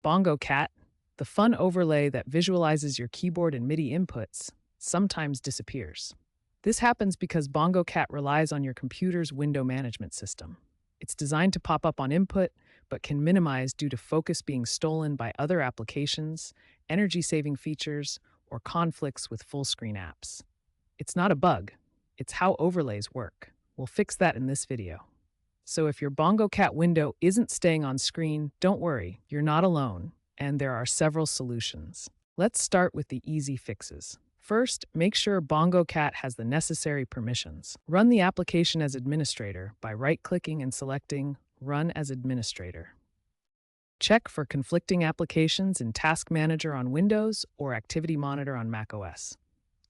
Bongo Cat, the fun overlay that visualizes your keyboard and MIDI inputs, sometimes disappears. This happens because Bongo Cat relies on your computer's window management system. It's designed to pop up on input, but can minimize due to focus being stolen by other applications, energy-saving features, or conflicts with full-screen apps. It's not a bug, it's how overlays work. We'll fix that in this video. So if your Bongo Cat window isn't staying on screen, don't worry, you're not alone, and there are several solutions. Let's start with the easy fixes. First, make sure Bongo Cat has the necessary permissions. Run the application as administrator by right-clicking and selecting Run as Administrator. Check for conflicting applications in Task Manager on Windows or Activity Monitor on macOS.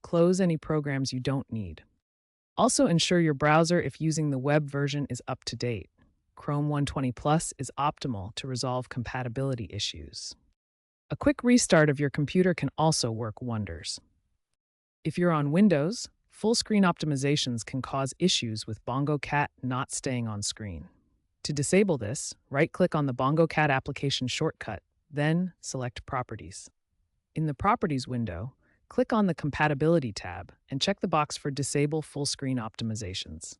Close any programs you don't need. Also ensure your browser, if using the web version, is up to date. Chrome 120 Plus is optimal to resolve compatibility issues. A quick restart of your computer can also work wonders. If you're on Windows, full screen optimizations can cause issues with Bongo Cat not staying on screen. To disable this, right-click on the Bongo Cat application shortcut, then select Properties. In the Properties window, click on the Compatibility tab and check the box for Disable Full Screen Optimizations.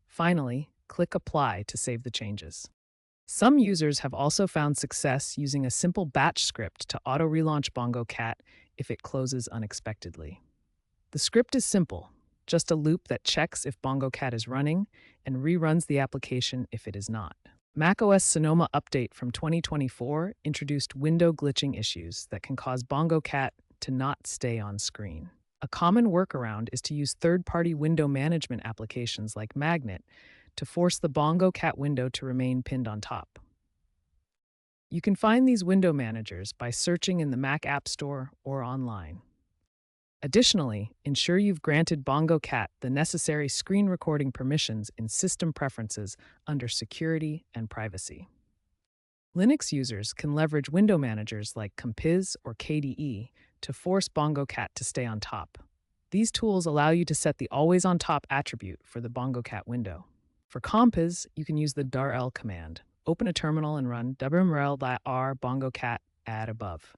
Finally, click Apply to save the changes. Some users have also found success using a simple batch script to auto-relaunch Bongo Cat if it closes unexpectedly. The script is simple, just a loop that checks if Bongo Cat is running and reruns the application if it is not. macOS Sonoma Update from 2024 introduced window glitching issues that can cause Bongo Cat to not stay on screen. A common workaround is to use third-party window management applications like Magnet to force the Bongo Cat window to remain pinned on top. You can find these window managers by searching in the Mac App Store or online. Additionally, ensure you've granted Bongo Cat the necessary screen recording permissions in System Preferences under Security and Privacy. Linux users can leverage window managers like Compiz or KDE to force Bongo Cat to stay on top. These tools allow you to set the Always on Top attribute for the Bongo Cat window. For Compiz, you can use the darl command. Open a terminal and run wrl.r Bongo Cat add above.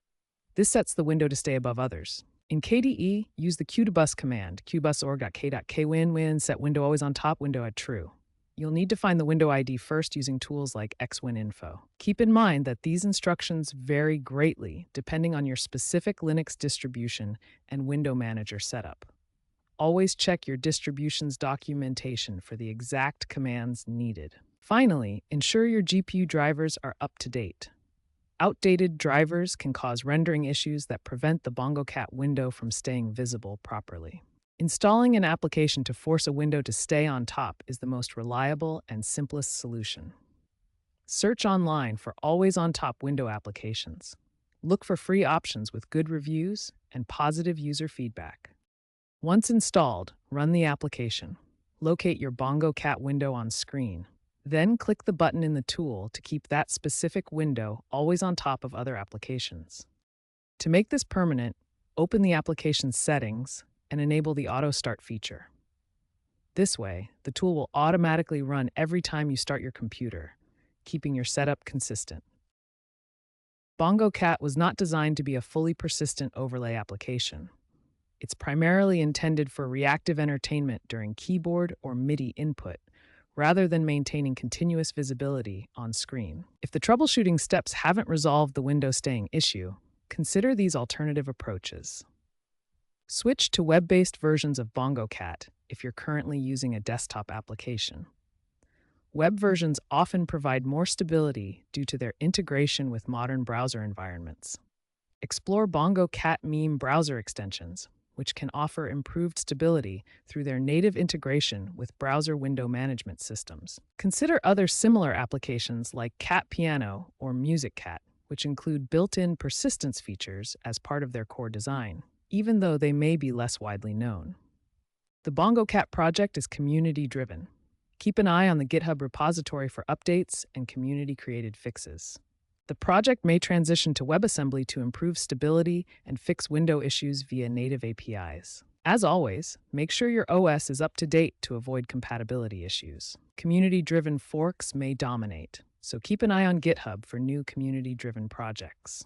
This sets the window to stay above others. In KDE, use the qdbus command, qbusorg.k.kwin set window always on top window at true. You'll need to find the window ID first using tools like xwininfo. Keep in mind that these instructions vary greatly depending on your specific Linux distribution and window manager setup. Always check your distribution's documentation for the exact commands needed. Finally, ensure your GPU drivers are up to date. Outdated drivers can cause rendering issues that prevent the Bongo Cat window from staying visible properly. Installing an application to force a window to stay on top is the most reliable and simplest solution. Search online for always on top window applications. Look for free options with good reviews and positive user feedback. Once installed, run the application. Locate your Bongo Cat window on screen. Then click the button in the tool to keep that specific window always on top of other applications. To make this permanent, open the application's settings and enable the Auto Start feature. This way, the tool will automatically run every time you start your computer, keeping your setup consistent. Bongo Cat was not designed to be a fully persistent overlay application. It's primarily intended for reactive entertainment during keyboard or MIDI input, rather than maintaining continuous visibility on screen. If the troubleshooting steps haven't resolved the window staying issue, consider these alternative approaches. Switch to web-based versions of Bongo Cat if you're currently using a desktop application. Web versions often provide more stability due to their integration with modern browser environments. Explore Bongo Cat meme browser extensions, which can offer improved stability through their native integration with browser window management systems. Consider other similar applications like Cat Piano or Music Cat, which include built-in persistence features as part of their core design, even though they may be less widely known. The Bongo Cat project is community-driven. Keep an eye on the GitHub repository for updates and community-created fixes. The project may transition to WebAssembly to improve stability and fix window issues via native APIs. As always, make sure your OS is up to date to avoid compatibility issues. Community-driven forks may dominate. So keep an eye on GitHub for new community driven projects.